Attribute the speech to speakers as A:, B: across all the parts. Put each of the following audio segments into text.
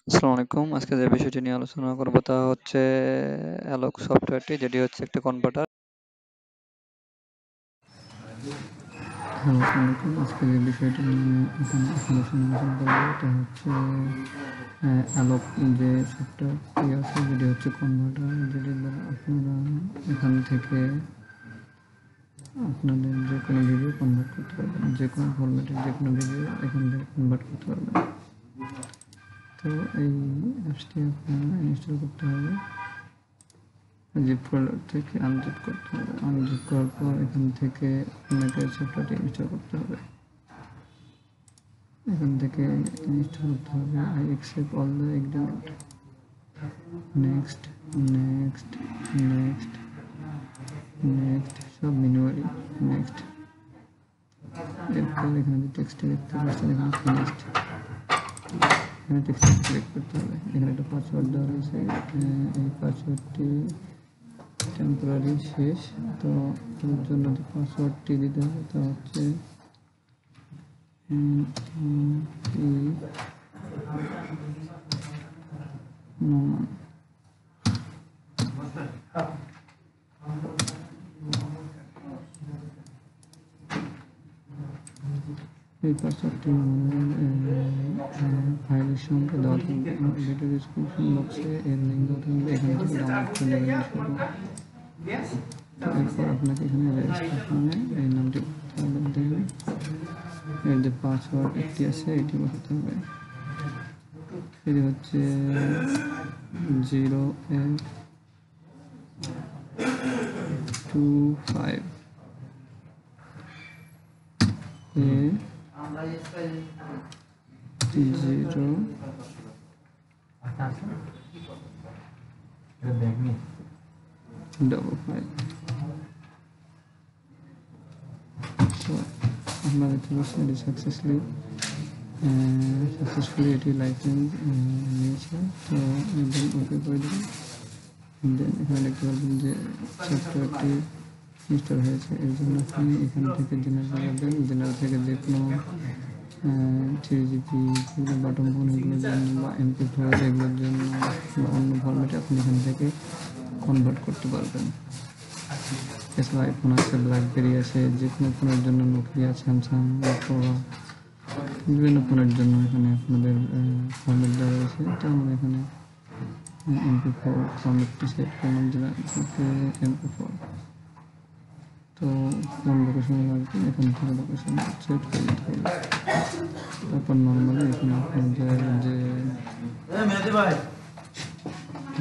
A: আসসালামু আলাইকুম। আজকে যে বিষয়টি নিয়ে আলোচনা করব তা হচ্ছে অ্যালক সফটওয়্যারটি, যেটি হচ্ছে একটা কনভার্টার।
B: আসসালামু আলাইকুম। আজকে যে বিষয়টি নিয়ে এখানে আলোচনা করব তা হচ্ছে অ্যালক যে সফটওয়্যারটি আছে, যেটি হচ্ছে কনভার্টার, যেটি দ্বারা আপনারা এখান থেকে আপনাদের যে কোনো ভিডিও কনভার্ট করতে পারবেন, যে কোনো ফরম্যাটের যে কোনো ভিডিও এখান থেকে কনভার্ট করতে পারবেন। তো এই অ্যাপসটি আপনারা ইনস্টল করতে হবে, জিপ ফোল্ডার থেকে আনজিপ করতে হবে। আনজিপ করার পর এখান থেকে আপনাকে সফটওয়্যারটি ইনস্টল করতে হবে। এখান থেকে ইনস্টল করতে হবে I accept all the agreement, next next next next, সব ম্যানুয়ালি নেক্সট। এরপর এখানে যে টেক্সটে দেখতে পাচ্ছেন এখানে ফিনিশড, এখানে টেক্সটে ক্লিক করতে হবে। এখানে একটা পাসওয়ার্ড দেওয়া রয়েছে, এই পাসওয়ার্ডটি টেম্পোরারি শেষ। তো এর জন্য যে পাসওয়ার্ডটি দিতে হবে তা হচ্ছে এই পাসওয়ার্ডটি ফাইলের সঙ্গে দেওয়া থাকবে, ভিডিও ডিসক্রিপশন বক্সে এর লিঙ্ক দেওয়া থাকবে, এখান থেকে ডাউনলোড করে নেবেন শুধু। তো এরপর আপনাকে এখানে রেজিস্ট্রেশনে এই নামটি বসাতে হবে, দেন এর যে পাসওয়ার্ড একটি আছে এটি বসাতে হবে। এটি হচ্ছে 0F25 A055। তো আপনারা দেখতে পাচ্ছেন এটি সাকসেসফুলি এটি লাইসেন্স নিয়েছে। তো দেন ওকে করে দেবেন। দেন এখানে দেখতে পাবেন যে সফটওয়্যারটি ইনস্টল হয়েছে। এর জন্য আপনি এখান থেকে জেনারেল যাবেন, জেনারেল থেকে যে কোনো 3GP বাটন ফোন এগুলোর জন্য বা MP4 এগুলোর জন্য বা অন্য ফরম্যাটে আপনি এখান থেকে কনভার্ট করতে পারবেন। এছাড়া আইফোন আছে, ব্ল্যাকবেরি আছে, যে কোনো ফোনের জন্য নোকিয়া, স্যামসাং, অটোরা, বিভিন্ন ফোনের জন্য এখানে আপনাদের ফরম্যাট দেওয়া রয়েছে। তো আমরা এখানে MP4 ফরম্যাটটি সেট করলাম, যেটা MP4। তো কোন লোকেশনে লাগবে এখান থেকে লোকেশন সেট করে দিতে হবে। তারপর নর্মালি এখানে আপনাদের যে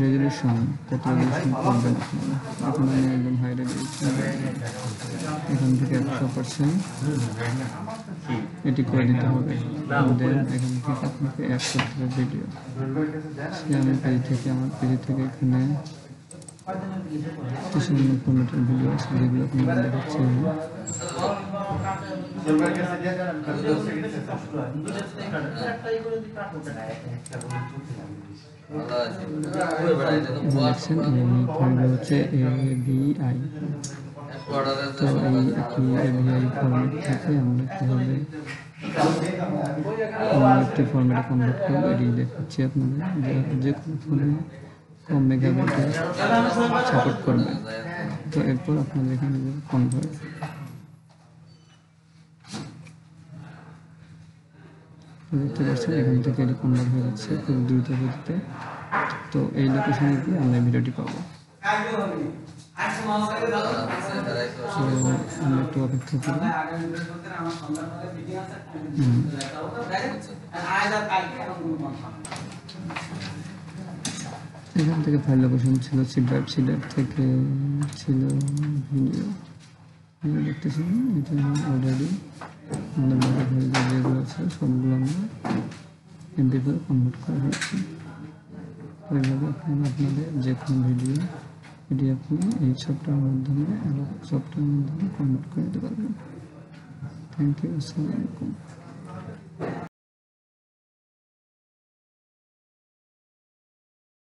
B: রেজলিউশন, কত রেজলিউশন করবেন আপনারা, এখানে আমি একদম হাই রেজলিউশন এখান থেকে 100% এটি করে দিতে হবে। দেন এখান থেকে আপনাকে অ্যাড করতে হবে ভিডিও। সে আমি পেজ থেকে, আমার পেজ থেকে এখানে কিছু অন্য ফরম্যাটের ভিডিও আছে যেগুলো আপনারা দেখাচ্ছি। দেখছেন ফাইলটা হচ্ছে AVI। তো এই AVI ফরম্যাট থেকে আমরা কীভাবে অন্য একটি ফরম্যাটে কনভার্ট করবো এটি দেখাচ্ছি আপনাদের। যে কোনো ফোনে কম মেগাবাইটে সাপোর্ট করবে। তো এরপর আপনাদের এখানে কনভার্ট দেখতে পাচ্ছেন, এখান থেকে এটি কনভার্ট হয়ে যাচ্ছে খুব দ্রুত গতিতে। তো এই লোকেশনে গিয়ে আমরা ভিডিওটি পাবো। তো আমরা একটু অপেক্ষা করি। এখান থেকে ফাইল লোকেশন ছিল সি ড্রাইভ, সি ড্রাইভ থেকে ছিল ভিডিও দেখতেছেন। এটা অলরেডি আমাদের বাকি ফাইল যেগুলো আছে সবগুলো আমরা MP4 কনভার্ট করা হয়েছে। এইভাবে আপনারা আপনাদের যে কোনো ভিডিও এটি আপনি এই সফটওয়্যারের মাধ্যমে কনভার্ট করে দিতে পারবেন। Thank you. আসসালামু আলাইকুম।